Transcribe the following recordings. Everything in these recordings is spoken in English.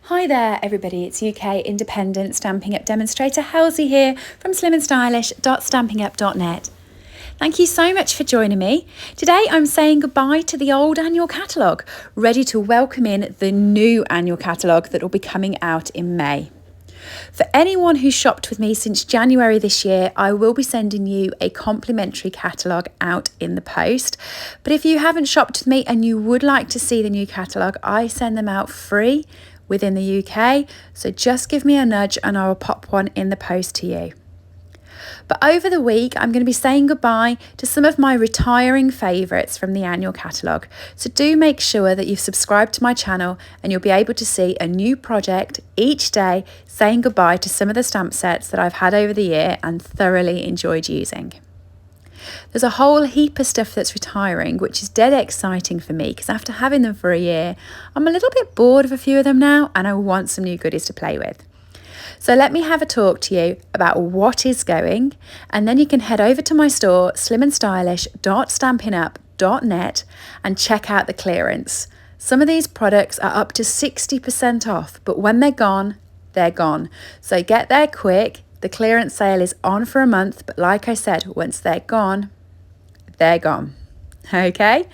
Hi there everybody, it's UK independent Stampin' Up demonstrator Halsey here from SlimmandStylish.stampingup.net. Thank you so much for joining me. Today I'm saying goodbye to the old annual catalogue, ready to welcome in the new annual catalogue that will be coming out in May. For anyone who's shopped with me since January this year, I will be sending you a complimentary catalogue out in the post. But if you haven't shopped with me and you would like to see the new catalogue, I send them out free within the UK, so just give me a nudge and I will pop one in the post to you. But over the week, I'm going to be saying goodbye to some of my retiring favourites from the annual catalogue. So do make sure that you've subscribed to my channel and you'll be able to see a new project each day saying goodbye to some of the stamp sets that I've had over the year and thoroughly enjoyed using. There's a whole heap of stuff that's retiring, which is dead exciting for me because after having them for a year, I'm a little bit bored of a few of them now and I want some new goodies to play with. So let me have a talk to you about what is going, and then you can head over to my store, SlimmandStylish.stampinup.net, and check out the clearance. Some of these products are up to 60% off, but when they're gone, they're gone. So get there quick. The clearance sale is on for a month, but like I said, once they're gone, they're gone. Okay?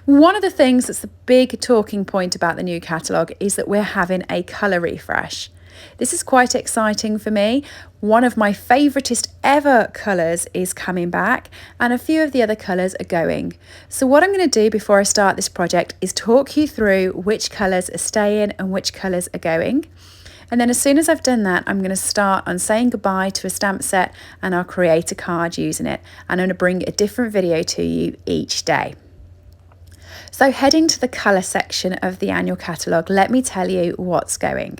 One of the things that's the big talking point about the new catalogue is that we're having a colour refresh. This is quite exciting for me. One of my favouriteest ever colours is coming back and a few of the other colours are going. So what I'm going to do before I start this project is talk you through which colours are staying and which colours are going. And then as soon as I've done that, I'm going to start on saying goodbye to a stamp set and I'll create a card using it. And I'm going to bring a different video to you each day. So heading to the colour section of the annual catalogue, let me tell you what's going.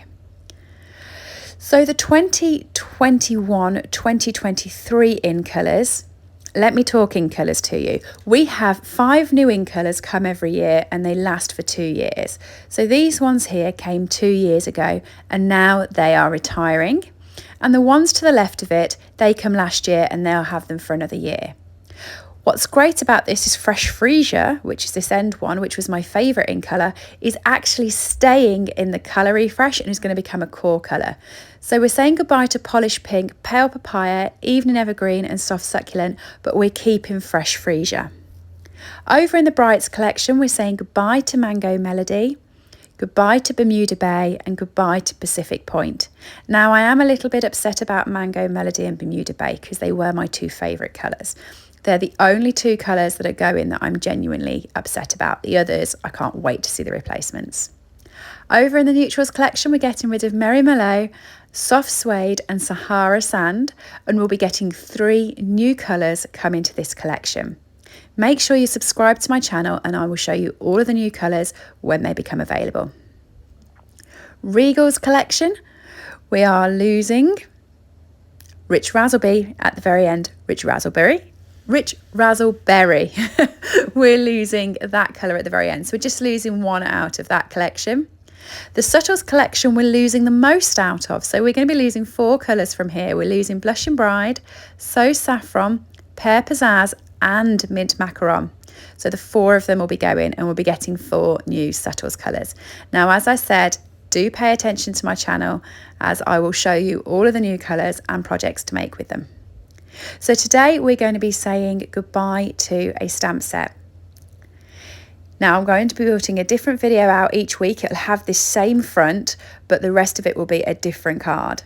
So the 2021-2023 in colours, let me talk in colours to you. We have 5 new in colours come every year and they last for 2 years. So these ones here came 2 years ago and now they are retiring. And the ones to the left of it, they come last year and they'll have them for another year. What's great about this is Fresh Freesia, which is this end one, which was my favourite in colour, is actually staying in the colour refresh and is going to become a core colour. So we're saying goodbye to Polished Pink, Pale Papaya, Evening Evergreen and Soft Succulent, but we're keeping Fresh Freesia. Over in the Brights collection, we're saying goodbye to Mango Melody, goodbye to Bermuda Bay and goodbye to Pacific Point. Now I am a little bit upset about Mango Melody and Bermuda Bay because they were my 2 favourite colours. They're the only 2 colours that are going that I'm genuinely upset about. The others, I can't wait to see the replacements. Over in the Neutrals collection, we're getting rid of Merry Mallow, Soft Suede and Sahara Sand, and we'll be getting 3 new colours coming to this collection. Make sure you subscribe to my channel and I will show you all of the new colours when they become available. Regal's collection, we are losing Rich Razzleberry at the very end. Rich Razzleberry. We're losing that colour at the very end. So we're just losing 1 out of that collection. The Subtles collection we're losing the most out of. So we're going to be losing 4 colours from here. We're losing Blush and Bride, So Saffron, Pear Pizzazz and Mint Macaron. So the 4 of them will be going and we'll be getting 4 new Subtles colours. Now, as I said, do pay attention to my channel as I will show you all of the new colours and projects to make with them. So today we're going to be saying goodbye to a stamp set. Now I'm going to be putting a different video out each week. It'll have this same front, but the rest of it will be a different card.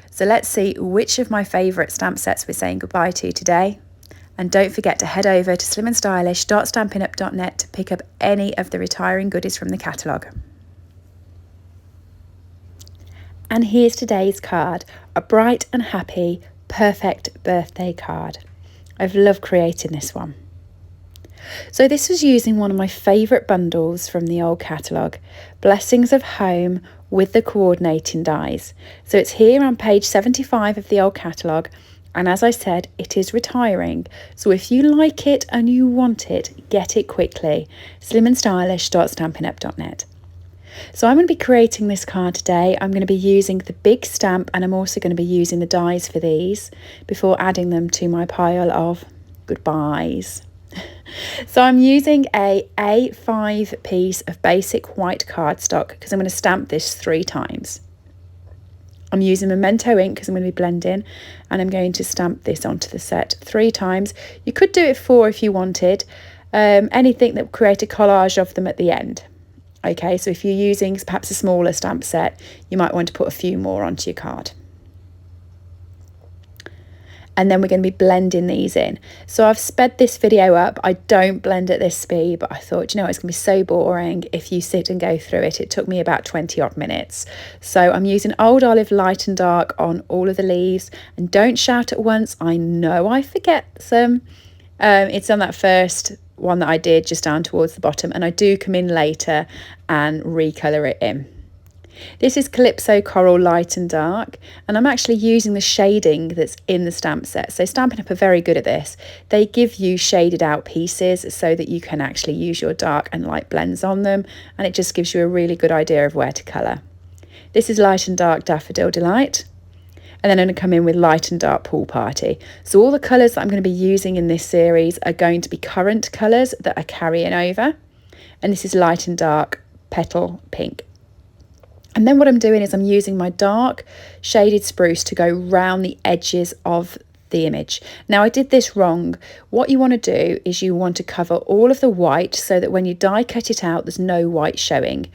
So let's see which of my favourite stamp sets we're saying goodbye to today. And don't forget to head over to SlimmandStylish.stampinup.net to pick up any of the retiring goodies from the catalogue. And here's today's card, a bright and happy perfect birthday card. I've loved creating this one. So this was using one of my favourite bundles from the old catalogue, Blessings of Home with the coordinating dies. So it's here on page 75 of the old catalogue, and as I said, it is retiring. So if you like it and you want it, get it quickly. SlimmandStylish.stampinup.net. So I'm going to be creating this card today. I'm going to be using the big stamp and I'm also going to be using the dies for these before adding them to my pile of goodbyes. So I'm using a A5 piece of basic white cardstock because I'm going to stamp this 3 times. I'm using Memento ink because I'm going to be blending, and I'm going to stamp this onto the set 3 times. You could do it 4 if you wanted. Anything that will create a collage of them at the end. Okay, so if you're using perhaps a smaller stamp set, you might want to put a few more onto your card. And then we're going to be blending these in. So I've sped this video up. I don't blend at this speed, but I thought, you know, it's going to be so boring if you sit and go through it. It took me about 20 odd minutes. So I'm using Old Olive Light and Dark on all of the leaves. And don't shout at once. I know I forget some. It's on that first one that I did just down towards the bottom, and I do come in later and recolour it in. This is Calypso Coral Light and Dark, and I'm actually using the shading that's in the stamp set. So Stampin' Up are very good at this. They give you shaded out pieces so that you can actually use your dark and light blends on them, and it just gives you a really good idea of where to colour. This is Light and Dark Daffodil Delight, and then I'm going to come in with Light and Dark Pool Party. So all the colours that I'm going to be using in this series are going to be current colours that are carrying over, and this is Light and Dark Petal Pink. And then what I'm doing is I'm using my dark shaded spruce to go round the edges of the image. Now I did this wrong. What you want to do is you want to cover all of the white so that when you die cut it out, there's no white showing.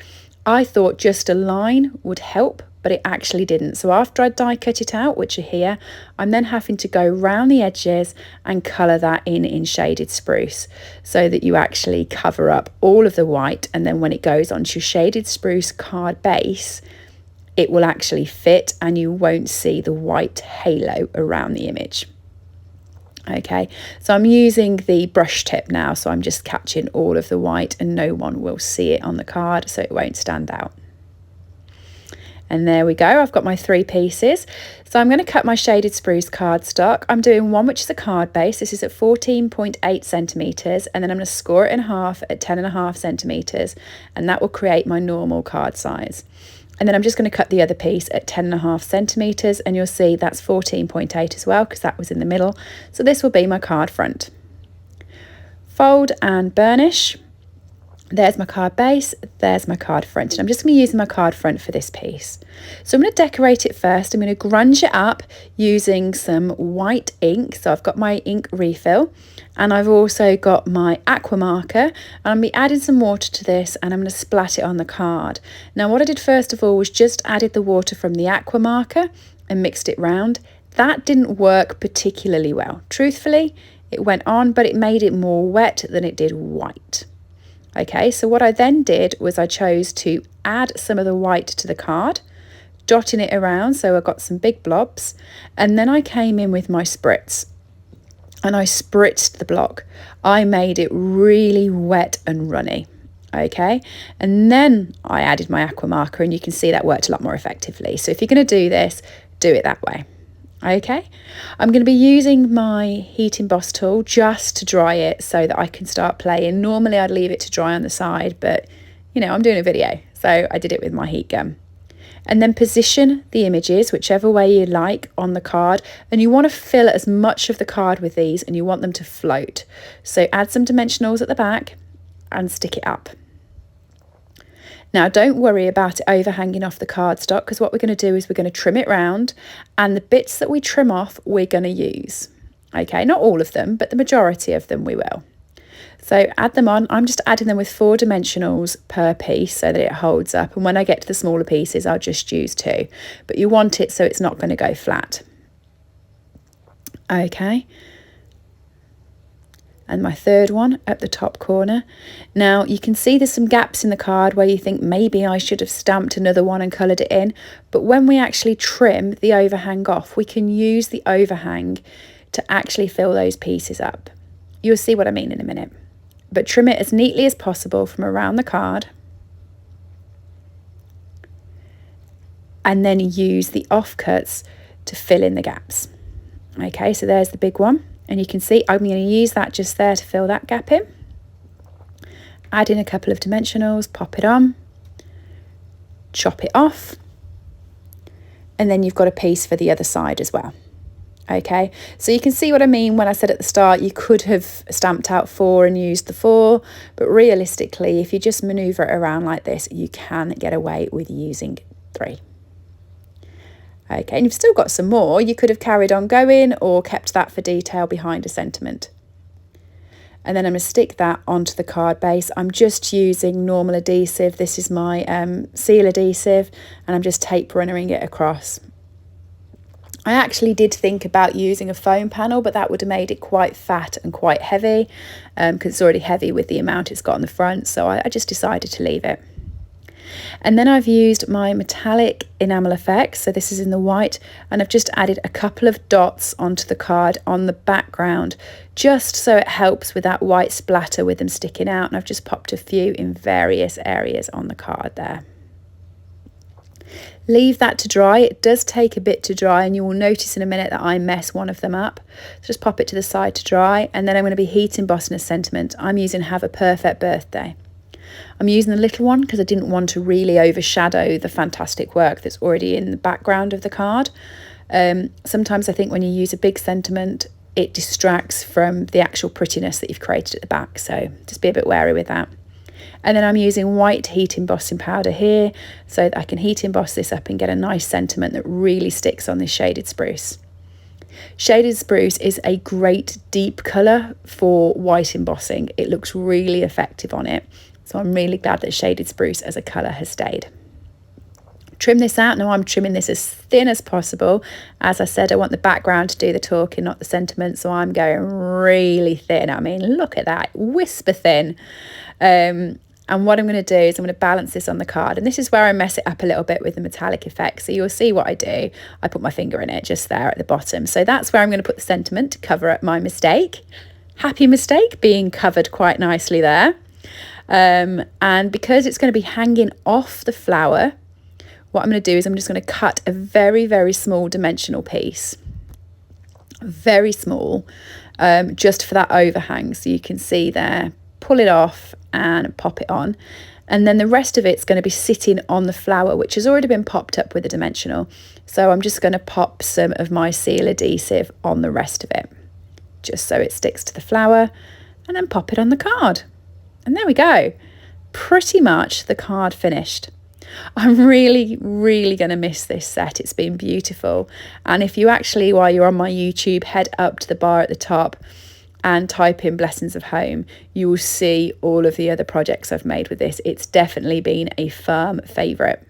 I thought just a line would help, but it actually didn't. So after I die cut it out, which are here, I'm then having to go round the edges and colour that in shaded spruce so that you actually cover up all of the white, and then when it goes onto your shaded spruce card base, it will actually fit and you won't see the white halo around the image. Okay, so I'm using the brush tip now, so I'm just catching all of the white and no one will see it on the card, so it won't stand out. And there we go, I've got my 3 pieces. So I'm going to cut my shaded spruce cardstock. I'm doing one which is a card base. This is at 14.8 centimetres, and then I'm going to score it in half at 10.5 centimetres, and that will create my normal card size. And then I'm just going to cut the other piece at 10.5 centimetres, and you'll see that's 14.8 as well because that was in the middle. So this will be my card front. Fold and burnish. There's my card base, there's my card front, and I'm just going to be using my card front for this piece. So I'm going to decorate it first. I'm going to grunge it up using some white ink. So I've got my ink refill, and I've also got my aqua marker, and I'm going to be adding some water to this, and I'm going to splat it on the card. Now what I did first of all was just added the water from the aqua marker and mixed it round. That didn't work particularly well. Truthfully, it went on, but it made it more wet than it did white. Okay, so what I then did was I chose to add some of the white to the card, dotting it around so I got some big blobs, and then I came in with my spritz and I spritzed the block. I made it really wet and runny. Okay, and then I added my aqua marker, and you can see that worked a lot more effectively. So if you're going to do this, do it that way. Okay, I'm going to be using my heat emboss tool just to dry it so that I can start playing. Normally I'd leave it to dry on the side, but you know, I'm doing a video, so I did it with my heat gun. And then position the images whichever way you like on the card, and you want to fill as much of the card with these, and you want them to float. So add some dimensionals at the back and stick it up. Now don't worry about it overhanging off the cardstock, because what we're going to do is we're going to trim it round, and the bits that we trim off we're going to use. Okay, not all of them, but the majority of them we will. So add them on. I'm just adding them with 4 dimensionals per piece so that it holds up, and when I get to the smaller pieces I'll just use 2, but you want it so it's not going to go flat. Okay. And my third one at the top corner. Now you can see there's some gaps in the card where you think maybe I should have stamped another one and coloured it in, but when we actually trim the overhang off, we can use the overhang to actually fill those pieces up. You'll see what I mean in a minute, but trim it as neatly as possible from around the card, and then use the offcuts to fill in the gaps. Okay, so there's the big one. And you can see I'm going to use that just there to fill that gap in. Add in a couple of dimensionals, pop it on, chop it off, and then you've got a piece for the other side as well. Okay, so you can see what I mean when I said at the start you could have stamped out 4 and used the 4, but realistically if you just manoeuvre it around like this you can get away with using 3. Okay, and you've still got some more. You could have carried on going or kept that for detail behind a sentiment. And then I'm going to stick that onto the card base. I'm just using normal adhesive. This is my seal adhesive, and I'm just tape runnering it across. I actually did think about using a foam panel, but that would have made it quite fat and quite heavy because it's already heavy with the amount it's got on the front. So I just decided to leave it. And then I've used my metallic enamel effects. So this is in the white, and I've just added a couple of dots onto the card on the background, just so it helps with that white splatter with them sticking out. And I've just popped a few in various areas on the card there. Leave that to dry. It does take a bit to dry, and you will notice in a minute that I mess one of them up. So just pop it to the side to dry, and then I'm going to be heat embossing a sentiment. I'm using Have a Perfect Birthday. I'm using the little one because I didn't want to really overshadow the fantastic work that's already in the background of the card. Sometimes I think when you use a big sentiment, it distracts from the actual prettiness that you've created at the back. So just be a bit wary with that. And then I'm using white heat embossing powder here so that I can heat emboss this up and get a nice sentiment that really sticks on this shaded spruce. Shaded spruce is a great deep colour for white embossing. It looks really effective on it. So I'm really glad that shaded spruce as a colour has stayed. Trim this out. Now I'm trimming this as thin as possible. As I said, I want the background to do the talking, not the sentiment. So I'm going really thin. I mean, look at that, whisper thin. And what I'm going to do is I'm going to balance this on the card. And this is where I mess it up a little bit with the metallic effect. So you'll see what I do. I put my finger in it just there at the bottom. So that's where I'm going to put the sentiment to cover up my mistake. Happy mistake being covered quite nicely there. And because it's going to be hanging off the flower, what I'm going to do is I'm just going to cut a very, very small dimensional piece. Very small, just for that overhang. So you can see there, pull it off and pop it on. And then the rest of it's going to be sitting on the flower, which has already been popped up with a dimensional. So I'm just going to pop some of my seal adhesive on the rest of it, just so it sticks to the flower, and then pop it on the card. And there we go. Pretty much the card finished. I'm really, really going to miss this set. It's been beautiful. And if you actually, while you're on my YouTube, head up to the bar at the top and type in Blessings of Home, you will see all of the other projects I've made with this. It's definitely been a firm favourite.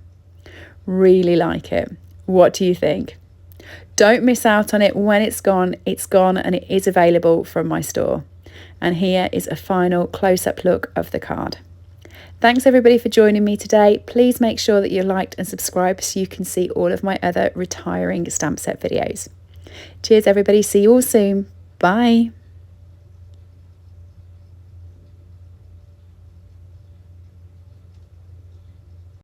Really like it. What do you think? Don't miss out on it. When it's gone, and it is available from my store. And here is a final close-up look of the card. Thanks everybody for joining me today. Please make sure that you liked and subscribed so you can see all of my other retiring stamp set videos. Cheers everybody. See you all soon. Bye.